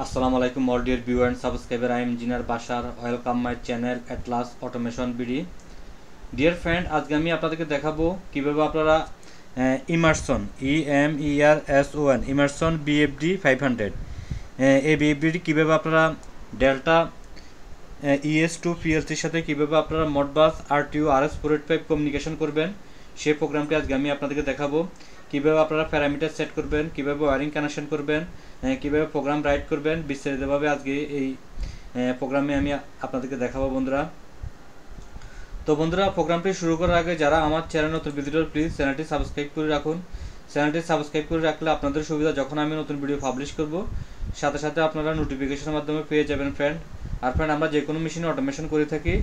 Assalamu alaikum all dear viewer and subscriber. I am Engineer Bashar. Welcome my channel Atlas Automation BD. Dear friend, আজকে আমি আপনাদেরকে দেখাবো কিভাবে আপনারা Emerson Emerson VFD 500 এই BFD কিভাবে আপনারা ডেল্টা ES2 PLCর সাথে কিভাবে আপনারা মডবাস RTU RS485 কমিউনিকেশন করবেন সেই প্রোগ্রামটি আজকে আমি আপনাদেরকে দেখাবো। কিভাবে আপনারা প্যারামিটার সেট করবেন, কিভাবে ওয়্যারিং কানেকশন করবেন, কিভাবে প্রোগ্রাম রাইট করবেন, বিস্তারিতভাবে আজকে এই প্রোগ্রামে আমি আপনাদেরকে দেখাবো বন্ধুরা। তো বন্ধুরা, প্রোগ্রামটি শুরু করার আগে যারা আমার চ্যানেল নতুন ভিজিটর, প্লিজ চ্যানেলটি সাবস্ক্রাইব করে রাখুন। চ্যানেলটি সাবস্ক্রাইব করে রাখলে আপনাদের সুবিধা, যখন আমি নতুন ভিডিও পাবলিশ করব সাথে সাথে আপনারা নোটিফিকেশনের মাধ্যমে পেয়ে যাবেন ফ্রেন্ড। আর ফ্রেন্ড, আমরা যে কোনো মেশিনে অটোমেশন করে থাকি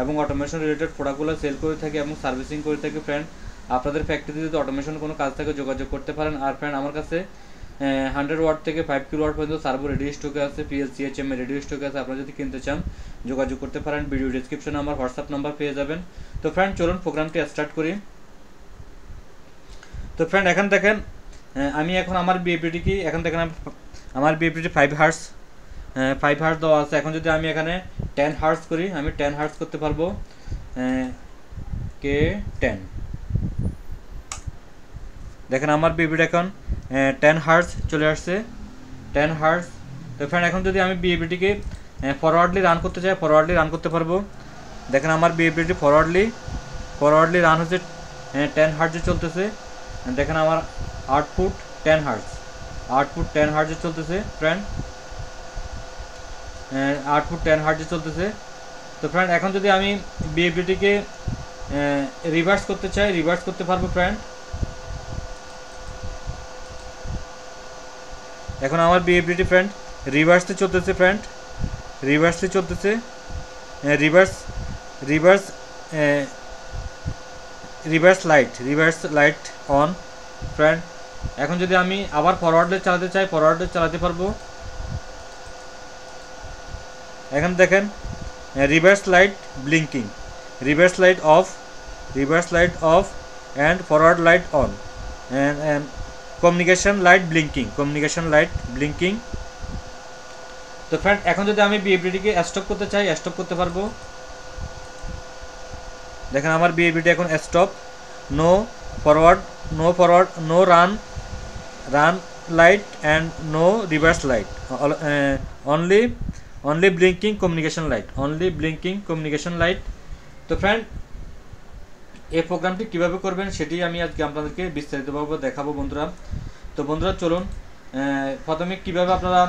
এবং অটোমেশন রিলেটেড প্রোডাক্টগুলো সেল করে থাকি এবং সার্ভিসিং করে থাকি ফ্রেন্ড। আপনাদের ফ্যাক্টরিতে যদি অটোমেশন কোনো কাজ থাকে যোগাযোগ করতে পারেন। আর ফ্রেন্ড, আমার কাছে 100 ওয়াট থেকে 5 কিলো ওয়াট পর্যন্ত সার্ভো রেডি স্টকে আছে, PLCHM রেডি স্টকে আছে। আপনারা যদি কিনতে চান যোগাযোগ করতে পারেন। ভিডিও ডেসক্রিপশনে আমার হোয়াটসঅ্যাপ নাম্বার পেয়ে যাবেন। তো ফ্রেন্ড, চলুন প্রোগ্রামটি স্টার্ট করি। তো ফ্রেন্ড, এখন দেখেন আমি এখন আমার বিএফডি কি এখন দেখেন আমার বিএফডি 5 হার্টস দেওয়া আছে। এখন যদি আমি এখানে 10 হার্টস করি, আমি 10 হার্টস করতে পারবো। K10 দেখেন আমার বিএফডি এখন 10 হার্টস চলে আসছে, 10 হার্টস। তো ফ্রেন্ড, এখন যদি আমি বিএফডিকে ফরওয়ার্ডলি রান করতে চাই, ফরওয়ার্ডলি রান করতে পারবো। দেখেন আমার বিএফডি ফরওয়ার্ডলি রান হচ্ছে 10 হার্টসে চলতেছে। দেখেন আমার আউটপুট 10 হার্টসে চলতেছে ফ্রেন্ড, আউটপুট 10 হার্টসে চলতেছে। তো ফ্রেন্ড, এখন যদি আমি বিএফডিকে রিভার্স করতে চাই, রিভার্স করতে পারবো ফ্রেন্ড। এখন আমার বিএফডি ফ্রেন্ড রিভার্সে চলতেছে friend, reverse light on friend. এখন যদি আমি আবার ফরওয়ার্ডে চালাতে চাই, ফরওয়ার্ডে চালাতে পারবো। এখন দেখেন reverse light blinking, reverse light off and forward light on and communication light blinking. তো ফ্রেন্ড, এখন যদি আমি বিএফডিকে স্টপ করতে চাই, স্টপ করতে পারবো। দেখেন আমার বিএফডি এখন stop, no forward, no run light and no reverse light, only blinking communication light. তো ফ্রেন্ড, এই প্রোগ্রামটি কীভাবে করবেন সেটি আমি আজকে আপনাদেরকে বিস্তারিতভাবে দেখাবো বন্ধুরা। তো বন্ধুরা, চলুন প্রথমে কীভাবে আপনারা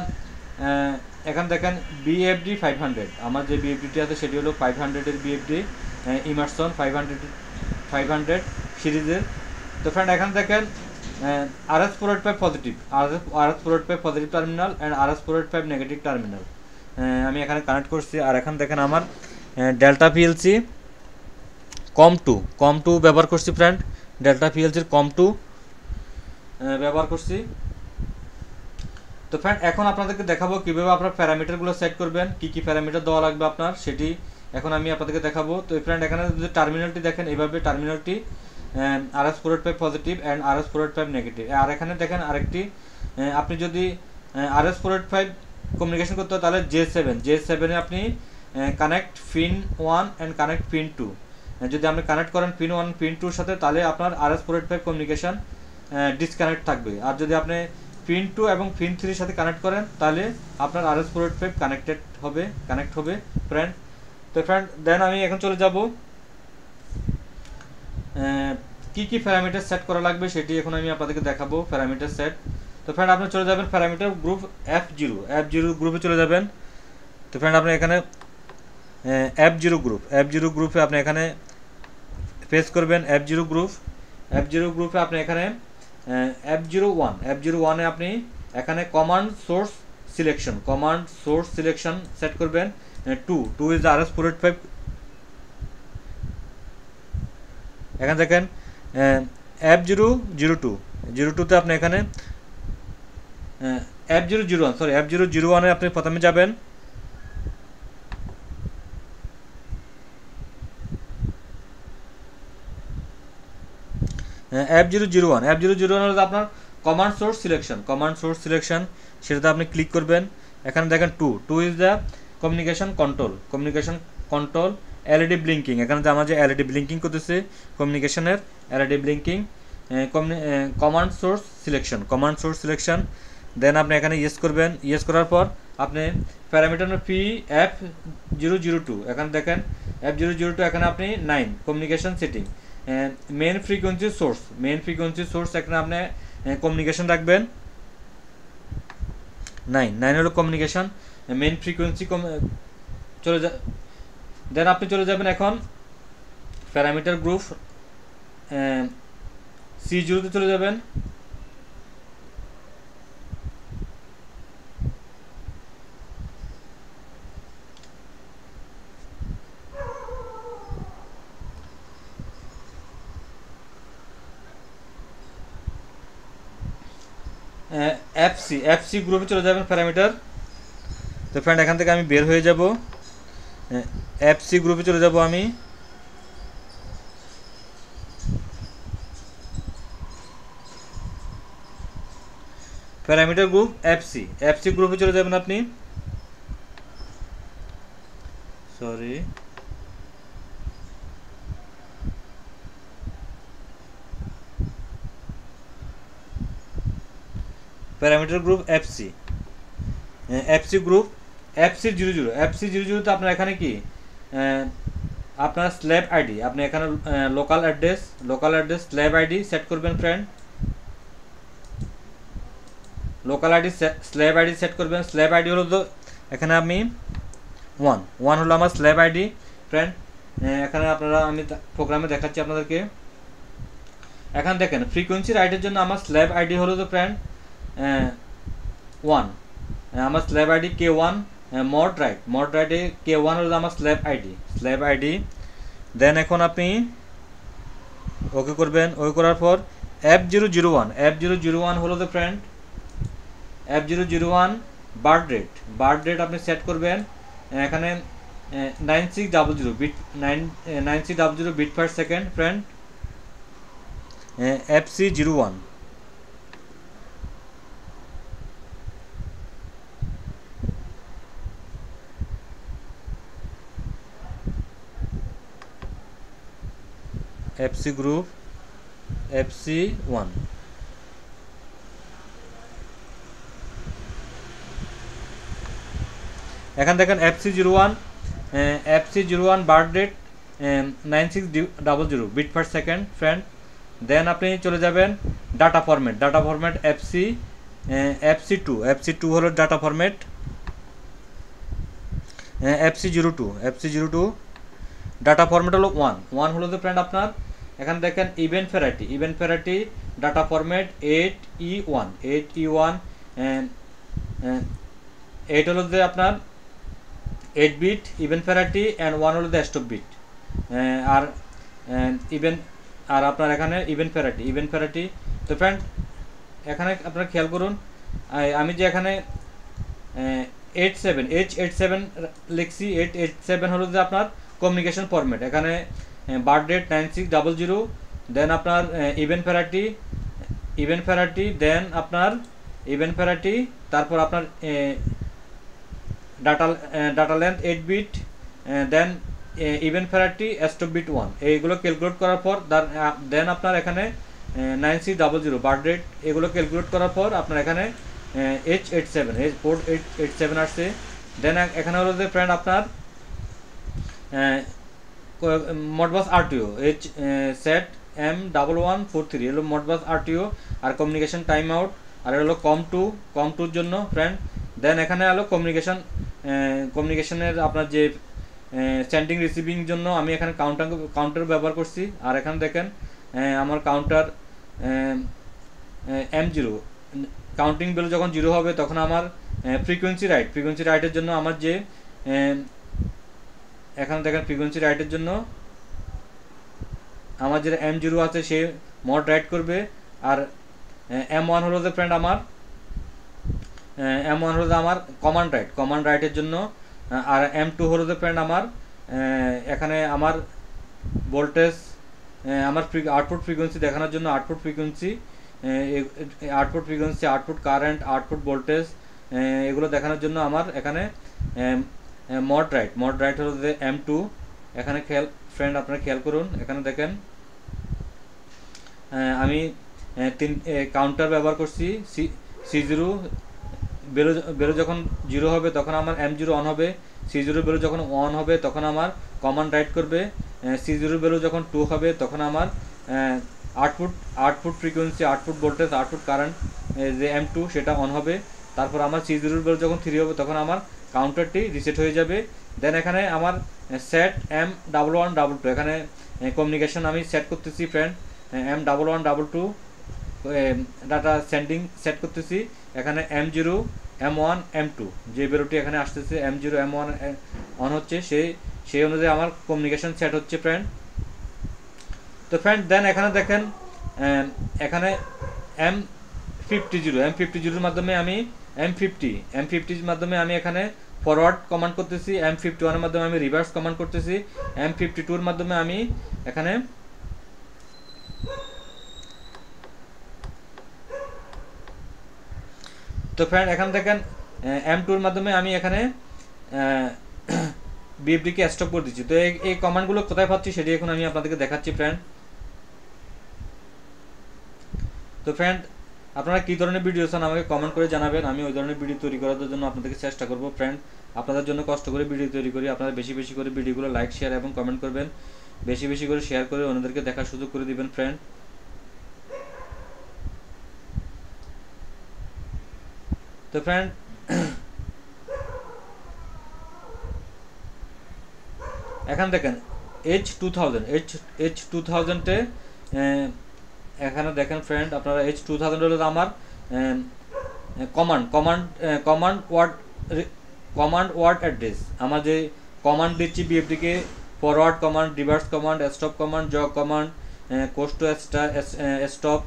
এখানে দেখেন বিএফডি 500, আমার যে বিএফডিটি আছে সেটি হলো 500-এর বিএফডি, ইমারসন 500 সিরিজের। তো ফ্রেন্ড, এখানে দেখেন RS485 positive, RS485 positive terminal and RS485 negative terminal আমি এখানে কানেক্ট করছি। আর এখন দেখেন আমার ডেল্টা পিএলসি COM2 ব্যবহার করছি ফ্রেন্ড, ডেল্টা পিএলসির COM2 ব্যবহার করছি। তো ফ্রেন্ড, এখন আপনাদেরকে দেখাবো কীভাবে আপনার প্যারামিটারগুলো সেট করবেন, কী প্যারামিটার দেওয়া লাগবে আপনার, সেটি এখন আমি আপনাদেরকে দেখাবো। তো ফ্রেন্ড, এখানে যদি টার্মিনালটি দেখেন, এইভাবে টার্মিনালটি RS485 positive and RS485 negative. আর এখানে দেখেন আরেকটি, আপনি যদি RS485 কমিউনিকেশন করতে হয় তাহলে J7-এ আপনি connect pin 1 and connect pin 2। যদি আপনি কানেক্ট করেন পিন 1 পিন 2 সাথে, তাহলে আপনার RS485 কমিউনিকেশন ডিসকানেক্ট থাকবে। আর যদি আপনি পিন 2 এবং পিন 3-এর সাথে কানেক্ট করেন তাহলে আপনার RS485 কানেক্ট হবে ফ্রেন্ড। তো ফ্রেন্ড, দেন আমি এখন চলে যাব কি প্যারামিটার সেট করা লাগবে সেটি এখন আমি আপনাদেরকে দেখাবো, প্যারামিটার সেট। তো ফ্রেন্ড, আপনি চলে যাবেন প্যারামিটার গ্রুপ F0 গ্রুপে চলে যাবেন। তো ফ্রেন্ড, আপনি এখানে F0 গ্রুপে আপনি এখানে পেস্ট করবেন F0 গ্রুপে আপনি এখানে F01-এ আপনি এখানে কমান্ড সোর্স সিলেকশন সেট করবেন। 2 ইজ RS485। এখানে দেখেন F002-তে আপনি এখানে F001-এ আপনি প্রথমে যাবেন। F001 হলো আপনার কমান্ড সোর্স সিলেকশন, সেটাতে আপনি ক্লিক করবেন। এখানে দেখেন two is the communication control LED blinking, এখানে যে আমার যে এলইডি ব্লিঙ্কিং করতেছে কমিউনিকেশনের LED blinking, command source selection. Then আপনি এখানে ইয়েস করবেন, ইয়েস করার পর আপনি প্যারামিটার পি F002, এখানে দেখেন F002, এখানে আপনি 9 communication setting, main frequency source এখানে আপনি কমিউনিকেশন রাখবেন 9 হলো কমিউনিকেশন মেন ফ্রিকোয়েন্সি চলে যা। দেন আপনি চলে যাবেন এখন প্যারামিটার গ্রুপ C0-তে চলে যাবেন। FC গ্রুপে চলে যাবেন প্যারামিটার। তো ফ্রেন্ড এখান থেকে আমি বের হয়ে যাব, FC গ্রুপে চলে যাব আমি। প্যারামিটার গ্রুপ FC গ্রুপে চলে যাবেন আপনি। Sorry, parameter group FC group FC00 তো আপনার এখানে কি আপনার স্ল্যাব আইডি, আপনি এখানে local address slave ID set করবেন friend. Local ID slave ID set করবেন। স্ল্যাব আইডি হলো তো এখানে আমি 1 হলো আমার স্ল্যাব আইডি ফ্রেন্ড। এখানে আপনারা আমি প্রোগ্রামে দেখাচ্ছি আপনাদেরকে। এখানে দেখেন ফ্রিকোয়েন্সি রাইটের জন্য আমার স্ল্যাব আইডি হলো তো ফ্রেন্ড 1, আমার স্ল্যাব আইডি K1, মড রাইটে K1 হলো আমার স্ল্যাব আইডি। দেন এখন আপনি ওকে করবেন। ওকে করার পর F001 হলো তো ফ্রেন্ড F001 বার্ড রেট আপনি সেট করবেন এখানে 9600 bit per second friend. FC01 FC group FC1। এখানে দেখেন FC01 baud rate 9600 bit per second friend. Then আপনি চলে যাবেন ডাটা ফরম্যাট FC2 হলো data format. FC02 data format হলো 1 হলো তো ফ্রেন্ড আপনার। এখানে দেখেন event variety data format 8E1 8 হলো যে আপনার 8 বিট ইভেন্ট ভ্যারাইটি অ্যান্ড 1 হলো যে স্টপ বিট। আর আপনার এখানে ইভেন্ট ভ্যারাইটি। তো ফ্রেন্ড এখানে আপনারা খেয়াল করুন, আমি যে এখানে 87 লিখছি, 887 হলো যে আপনার কমিউনিকেশন ফরম্যাট। এখানে বার্ড রেট 9600, দেন আপনার ইভেন্ট ভ্যারাইটি, দেন আপনার ইভেন্ট ভ্যারাইটি, তারপর আপনার ডাটা লেন্থ 8 বিট, দেন ইভেন্ট ভ্যারাইটি স্টপ বিট 1। এইগুলো ক্যালকুলেট করার পর দেন আপনার এখানে 9600 বার্ড রেট, এগুলো ক্যালকুলেট করার পর আপনার এখানে পোর্ট 887 আসছে। দেন এখানে হলো যে ফ্রেন্ড আপনার মডবাস RTO সেট M1143 হলো মডবাস RTO, আর কমিউনিকেশন টাইম আউট, আর হলো কম2 জন্য ফ্রেন্ড। দেন এখানে হলো কমিউনিকেশনের আপনার যে সেন্ডিং রিসিভিং জন্য আমি এখানে কাউন্টার ব্যবহার করছি। আর এখানে দেখেন আমার কাউন্টার M0, কাউন্টিং ভ্যালু যখন 0 হবে তখন আমার ফ্রিকোয়েন্সি রাইটের জন্য আমার যে এখানে দেখেন ফ্রিকোয়েন্সি রাইটের জন্য আমার যেটা M0 আছে সে মড রাইট করবে। আর M1 হলো যে ফ্রেন্ড আমার কমান্ড রাইটের জন্য। আর M2 হলো যে ফ্রেন্ড আমার এখানে আমার ভোল্টেজ আমার আউটপুট ফ্রিকোয়েন্সি দেখানোর জন্য আউটপুট কারেন্ট, আউটপুট ভোল্টেজ, এগুলো দেখানোর জন্য আমার এখানে মড রাইট হলো যে M2। এখানে ফ্রেন্ড আপনারা খেয়াল করুন, এখানে দেখেন আমি তিন কাউন্টার ব্যবহার করছি। C0 বেরো যখন 0 হবে তখন আমার M0 অন হবে, C0 বেরো যখন 1 হবে তখন আমার কমান্ড রাইট করবে, C0 বেরো যখন 2 হবে তখন আমার output frequency, output voltage, output current যে M2 সেটা অন হবে। তারপর আমার C0 বেরো যখন 3 হবে তখন আমার কাউন্টারটি রিসেট হয়ে যাবে। দেন এখানে আমার সেট M1122, এখানে কমিউনিকেশন আমি সেট করতেছি friend, M1122 data sending set করতেছি। এখানে M0 M1 M2 যে বেরোটি এখানে আসতেছে M0 M1 অন হচ্ছে, সেই অনুযায়ী আমার কমিউনিকেশন সেট হচ্ছে ফ্রেন্ড। তো ফ্রেন্ড দেন এখানে দেখেন এখানে M50 মাধ্যমে আমি M50 মাধ্যমে আমি এখানে ফরওয়ার্ড কমান্ড করতেছি, M51 এর মাধ্যমে আমি রিভার্স কমান্ড করতেছি, M52 এর মাধ্যমে আমি এখানে তো ফ্রেন্ড এখানে দেখেন M2 এর মাধ্যমে আমি এখানে বিএফডিকে স্টপ করে দিচ্ছি। তো এই কমান্ডগুলো কোথায় পাচ্ছি সেটি এখন আমি আপনাদেরকে দেখাচ্ছি ফ্রেন্ড। তো ফ্রেন্ড আপনারা কী ধরনের ভিডিও চান আমাকে কমেন্ট করে জানাবেন, আমি ওই ধরনের ভিডিও তৈরি করার জন্য আপনাদেরকে চেষ্টা করব ফ্রেন্ড। আপনাদের জন্য কষ্ট করে ভিডিও তৈরি করি, আপনারা বেশি বেশি করে ভিডিওগুলো লাইক, শেয়ার এবং কমেন্ট করবেন, বেশি বেশি করে শেয়ার করে অন্যদেরকে দেখার সুযোগ করে দিবেন ফ্রেন্ড। তো ফ্রেন্ড এখানে দেখেন H2000 এখানে দেখেন ফ্রেন্ড আপনারা H2000 হলো আমার কমান্ড ওয়ার্ড অ্যাড্রেস। আমার যে কমান্ড দিচ্ছি বিএফডিকে, forward command, reverse command, stop command, jog command, coast to stop,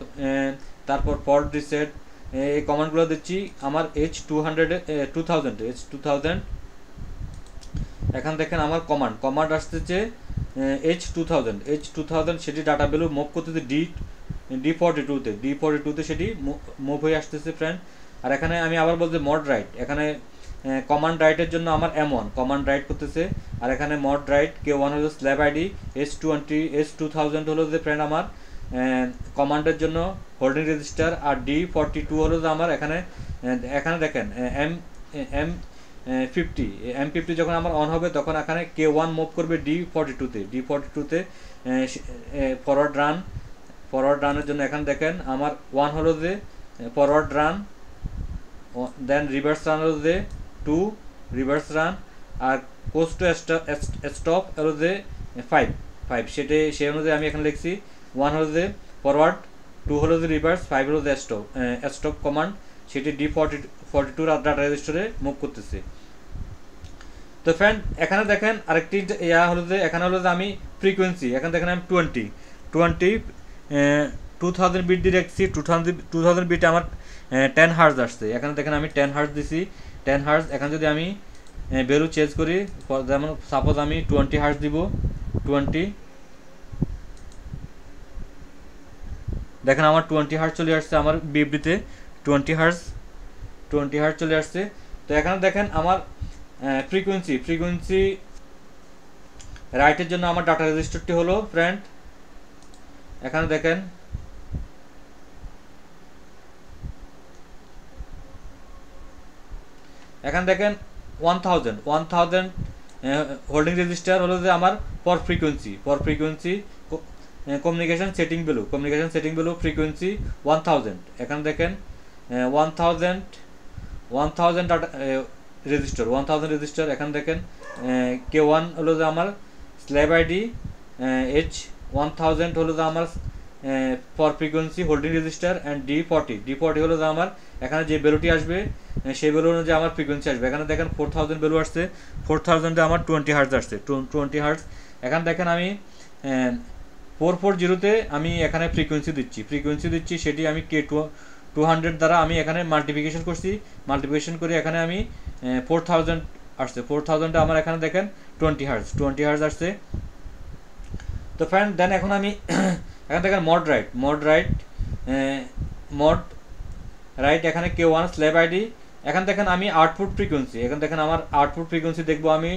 তারপর ফল্ট রিসেট, এই কমান্ডগুলো দিচ্ছি আমার H2000 এখানে দেখেন আমার কমান্ড আসতেছে H2000 সেটি ডাটা ভ্যালু মুভ করতেছে D42 সেটি মুভ হয়ে আসতেছে ফ্রেন্ড। আর এখানে আমি আবার বলতে মড রাইট, এখানে কমান্ড রাইটের জন্য আমার M1 কমান্ড রাইট করতেছে, আর এখানে মড রাইট K1 হলো স্ল্যাব আইডি, H2000 হলো যে ফ্রেন্ড আমার কমান্ডের জন্য হোল্ডিং রেজিস্টার, আর D42 হলো যে আমার এখানে দেখেন M50 যখন আমার অন হবে তখন এখানে K1 মুভ করবে D42 ফরওয়ার্ড রানের জন্য এখানে দেখেন আমার 1 হলো যে forward run, then reverse run হলো যে 2 রিভার্স রান, আর কোস্ট টু স্টপ হলো যে 5 সেই অনুযায়ী আমি এখানে লিখছি 1 হলো যে ফরওয়ার্ড, 2 হলো যে রিভার্স, 5 হলো যে স্টপ কমান্ড, সেটি D42 ডাটা রেজিস্টারে মুভ করতেছে। তো ফ্রেন্ড এখানে দেখেন আরেকটি হলো যে এখানে হলো যে আমি ফ্রিকোয়েন্সি, এখানে দেখেন আমি 2000 বিট দিয়ে রাখছি, 2000 বিটে আমার 10 হার্জ আসছে। এখানে দেখেন আমি 10 হার্জ দিছি, 10 হার্জ। এখানে যদি আমি ভ্যালু চেঞ্জ করি, যেমন সাপোজ আমি 20 হার্জ দিব, 20 দেখেন আমার 20 হার্জ চলে আসছে আমার বিএফডিতে, 20 হার্জ চলে আসছে। তো এখানে দেখেন আমার ফ্রিকোয়েন্সি রাইটের জন্য আমার ডাটা রেজিস্টারটি হলো ফ্রেন্ড, এখানে দেখেন এখানে দেখেন 1000 হোল্ডিং রেজিস্টার হলো যে আমার for frequency communication setting value frequency 1000। এখানে দেখেন 1000 ডাটা রেজিস্টার এখানে দেখেন K1 হলো যে আমার স্ল্যাব আইডি, H1000 হলো যে আমার for frequency holding register, and D40 হলো যে আমার এখানে যে ভ্যালুটি আসবে সেই ভ্যালু অনুযায়ী আমার ফ্রিকোয়েন্সি আসবে। এখানে দেখেন 4000 ভ্যালু আসছে, 4000 আমার 20 হার্জ আসছে, 20 হার্জ। এখানে দেখেন আমি 440-তে আমি এখানে ফ্রিকোয়েন্সি দিচ্ছি, সেটি আমি K200 দ্বারা আমি এখানে মাল্টিপ্লিকেশন করে এখানে আমি 4000 আসছে, 4000 আমার এখানে দেখেন 20 হার্জ আসছে। তো ফ্রেন্ড দেন এখন আমি এখানে দেখেন মড রাইট এখানে K1 স্ল্যাব আইডি, এখন দেখেন আমি আউটপুট ফ্রিকোয়েন্সি, এখন দেখেন আমার আউটপুট ফ্রিকোয়েন্সি দেখবো আমি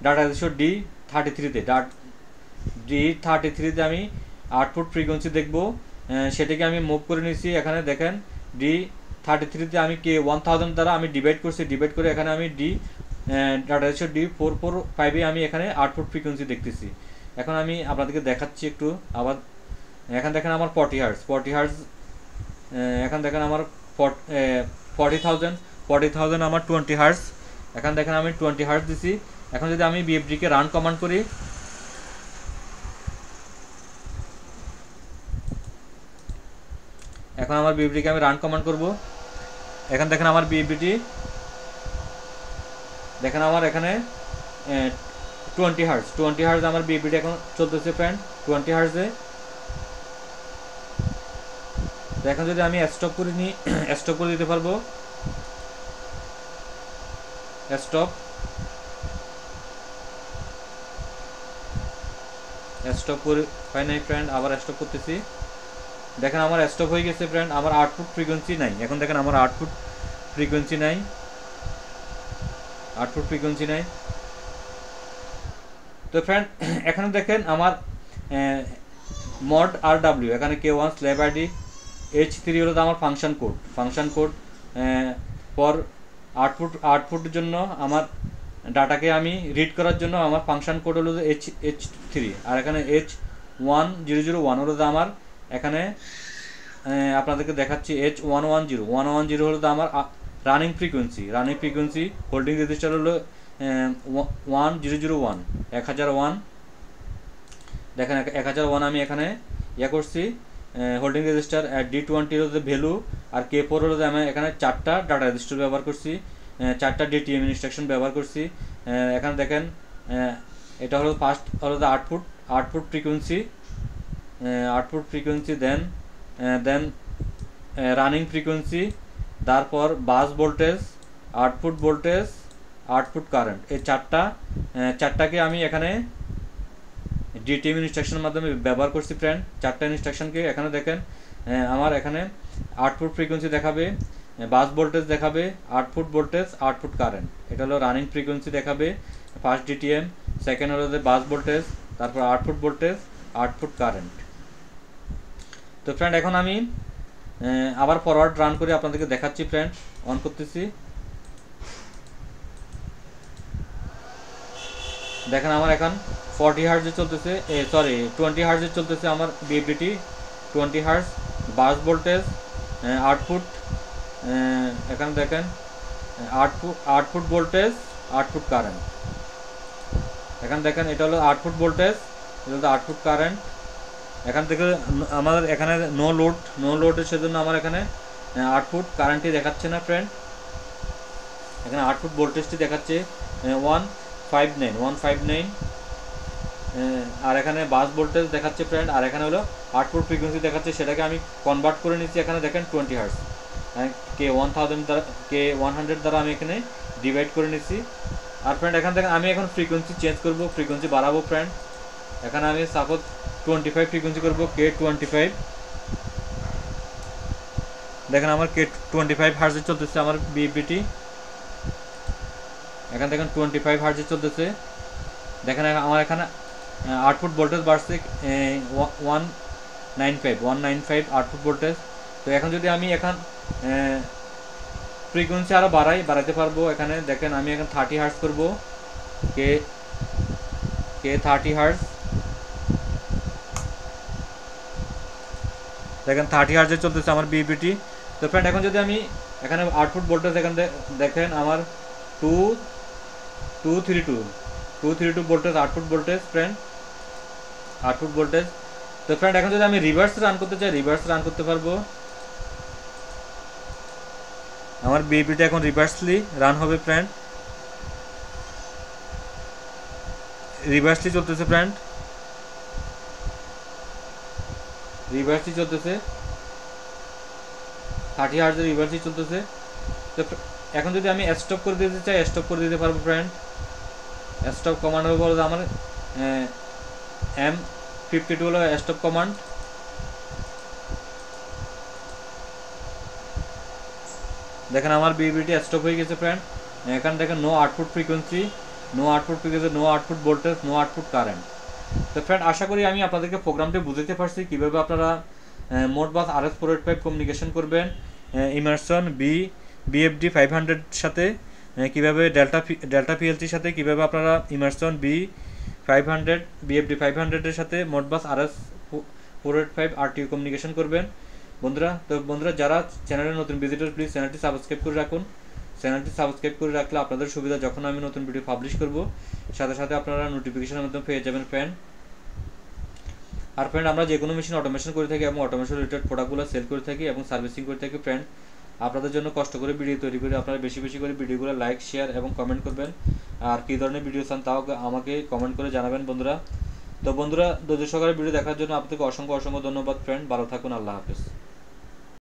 ডাটা রেজিস্টার D33-তে, D33-তে আমি আউটপুট ফ্রিকোয়েন্সি দেখবো, সেটাকে আমি মুভ করে নিয়েছি। এখানে দেখেন D33-তে আমি K1000 দ্বারা আমি ডিভাইড করছি, ডিভাইড করে এখানে আমি ডাটা রেজিস্টার D445-এ আমি এখানে আউটপুট ফ্রিকোয়েন্সি দেখতেছি। এখন আমি আপনাদেরকে দেখাচ্ছি একটু আবার। এখন দেখেন আমার 40 হার্টজ, এখন দেখেন আমার 40,000 আমার 20 হার্টজ। এখন দেখেন আমি 20 হার্টজ দিছি। এখন যদি আমি বিএফডিকে রান কমান্ড করি, এখন আমার বিএফডিকে আমি রান কমান্ড করব। এখন দেখেন আমার বিএফডিটি, দেখেন আমার এখানে 20 হার্টজ আমার বিএফডিটি এখন চলতেছে ফ্রেন্ড, 20 হার্টজে। এখন যদি আমি স্টপ করে নিই, স্টপ করে দিতে পারবো, স্টপ করে হয় নাই ফ্রেন্ড, আবার স্টপ করতেছি। দেখেন আমার স্টপ হয়ে গেছে ফ্রেন্ড, আমার আউটপুট ফ্রিকোয়েন্সি নাই। এখন দেখেন আমার আউটপুট ফ্রিকোয়েন্সি নাই, তো ফ্রেন্ড এখানে দেখেন আমার মড RW, এখানে K1 স্ল্যাব আইডি, H3 হলো আমার ফাংশন কোড ফর আউটপুটের জন্য আমার ডাটাকে আমি রিড করার জন্য আমার ফাংশন কোড হলো H3, আর এখানে H1001 হলো আমার, এখানে আপনাদেরকে দেখাচ্ছি H110 হলো আমার রানিং ফ্রিকোয়েন্সি। হোল্ডিং রেজিস্টার হলো 1001। দেখেন 1001 আমি এখানে করছি হোল্ডিং রেজিস্টার। D20 হলো ভ্যালু, আর K4 হলো আমি এখানে 4টা ডাটা রেজিস্টার ব্যবহার করছি, 4টা DTM ইনস্ট্রাকশন ব্যবহার করছি। এখানে দেখেন এটা হলো ফার্স্ট হলো আউটপুট ফ্রিকোয়েন্সি, দেন রানিং ফ্রিকোয়েন্সি, তারপর বাস ভোল্টেজ, আউটপুট কারেন্ট। এই চারটাকে আমি এখানে ডিটিএম ইনস্ট্রাকশনের মাধ্যমে ব্যবহার করছি ফ্রেন্ড, 4টা ইনস্ট্রাকশনকে। এখানে দেখেন আমার এখানে আউটপুট ফ্রিকোয়েন্সি দেখাবে, বাস ভোল্টেজ দেখাবে, আউটপুট ভোল্টেজ, আউটপুট কারেন্ট। এটা হলো রানিং ফ্রিকোয়েন্সি দেখাবে, ফার্স্ট ডিটিএম, সেকেন্ড হলো বাস ভোল্টেজ, তারপর আউটপুট ভোল্টেজ, আউটপুট কারেন্ট। তো ফ্রেন্ড এখন আমি আবার ফরওয়ার্ড রান করে আপনাদেরকে দেখাচ্ছি ফ্রেন্ড, অন করতেছি। দেখেন আমার এখন 40 হার্টজে চলতেছে, 20 হার্টজে চলতেছে আমার বিএফডিটি, 20 হার্টজ, বাস ভোল্টেজ, আউটপুট, এখানে দেখেন আউটপুট ভোল্টেজ, আউটপুট কারেন্ট। এখানে দেখেন এটা হলো আউটপুট ভোল্টেজ, এটা হলো আউটপুট কারেন্ট। এখান থেকে আমাদের এখানে নো লোডের সেজন্য আমার এখানে আউটপুট কারেন্টটি দেখাচ্ছে না ফ্রেন্ড, এখানে আউটপুট ভোল্টেজটি দেখাচ্ছে 159, আর এখানে বাস ভোল্টেজ দেখাচ্ছে ফ্রেন্ড, আর এখানে হলো আউটপুট ফ্রিকোয়েন্সি দেখাচ্ছে, সেটাকে আমি কনভার্ট করে নিচ্ছি। এখানে দেখেন 20 হার্টজ, K100 দ্বারা আমি এখানে ডিভাইড করে নিচ্ছি। আর ফ্রেন্ড এখান থেকে আমি এখন ফ্রিকোয়েন্সি চেঞ্জ করব, ফ্রিকোয়েন্সি বাড়াবো ফ্রেন্ড। এখানে আমি সাপোজ 25 ফ্রিকোয়েন্সি করব, K25। দেখেন আমার K25 হার্টজে চলতেছে আমার বিএফডিটি, এখানে দেখেন 25 হার্টজে চলতেছে। দেখেন আমার এখানে আউটপুট ভোল্টেজ বাড়ছে 195 আউটপুট ভোল্টেজ। তো এখন যদি আমি এখন ফ্রিকোয়েন্সি আরও বাড়াইতে পারবো। এখানে দেখেন আমি এখন 30 হার্টজ করব, K30 হার্টজ। দেখেন 30 হার্টজে চলতেছে আমার বিএফডিটি। তো ফ্রেন্ড এখন যদি আমি এখানে আউটপুট ভোল্টেজ এখানে দেখেন আমার 232 voltage output voltage friend, output voltage. তো ফ্রেন্ড এখন যদি আমি রিভার্স রান করতে চাই, রিভার্স রান করতে পারবো। আমার বিএফডিটি এখন রিভার্সলি রান হবে ফ্রেন্ড, রিভার্সলি চলতেছে ফ্রেন্ড, রিভার্সলি চলতেছে 30 হার্টজের রিভার্সলি চলতেছে। তো এখন যদি আমি স্টপ করে দিতে চাই, স্টপ করে দিতে পারবো ফ্রেন্ড। স্টপ কমান্ড হবে বলতে আমার M52 হলো স্টপ দেখেন আমার বিবিটি স্টপ হয়ে গেছে ফ্রেন্ড। এখানে দেখেন no output frequency, no output frequency, no output voltage, no output current. তো ফ্রেন্ড আশা করি আমি আপনাদেরকে প্রোগ্রামটি বুঝাতে পারছি কীভাবে আপনারা মোডবাস RS485 কমিউনিকেশন করবেন ইমারসন বিএফডি 500 সাথে, কীভাবে ডেল্টা পিএলসির সাথে কীভাবে আপনারা ইমারসন B500 বিএফডি 500-এর সাথে মোডবাস RS485 RTU কমিউনিকেশন করবেন বন্ধুরা। তো বন্ধুরা যারা চ্যানেলে নতুন ভিজিটর প্লিজ চ্যানেলটি সাবস্ক্রাইব করে রাখুন। চ্যানেলটি সাবস্ক্রাইব করে রাখলে আপনাদের সুবিধা, যখন আমি নতুন ভিডিও পাবলিশ করব সাথে সাথে আপনারা নোটিফিকেশনের মাধ্যমে পেয়ে যাবেন ফ্রেন্ড। আর ফ্রেন্ড আমরা যে কোনো মেশিন অটোমেশন করে থাকি এবং অটোমেশন রিলেটেড প্রোডাক্টগুলো সেল করে থাকি এবং সার্ভিসিং করে থাকি ফ্রেন্ড। আপনাদের জন্য কষ্ট করে ভিডিও তৈরি করে আপনারা বেশি বেশি করে ভিডিওগুলো লাইক, শেয়ার এবং কমেন্ট করবেন। আর কী ধরনের ভিডিও চান তাও আমাকে কমেন্ট করে জানাবেন বন্ধুরা। তো বন্ধুরা ধৈর্য সহকারে ভিডিও দেখার জন্য আপনাদেরকে অসংখ্য অসংখ্য ধন্যবাদ ফ্রেন্ড। ভালো থাকুন, আল্লাহ হাফেজ।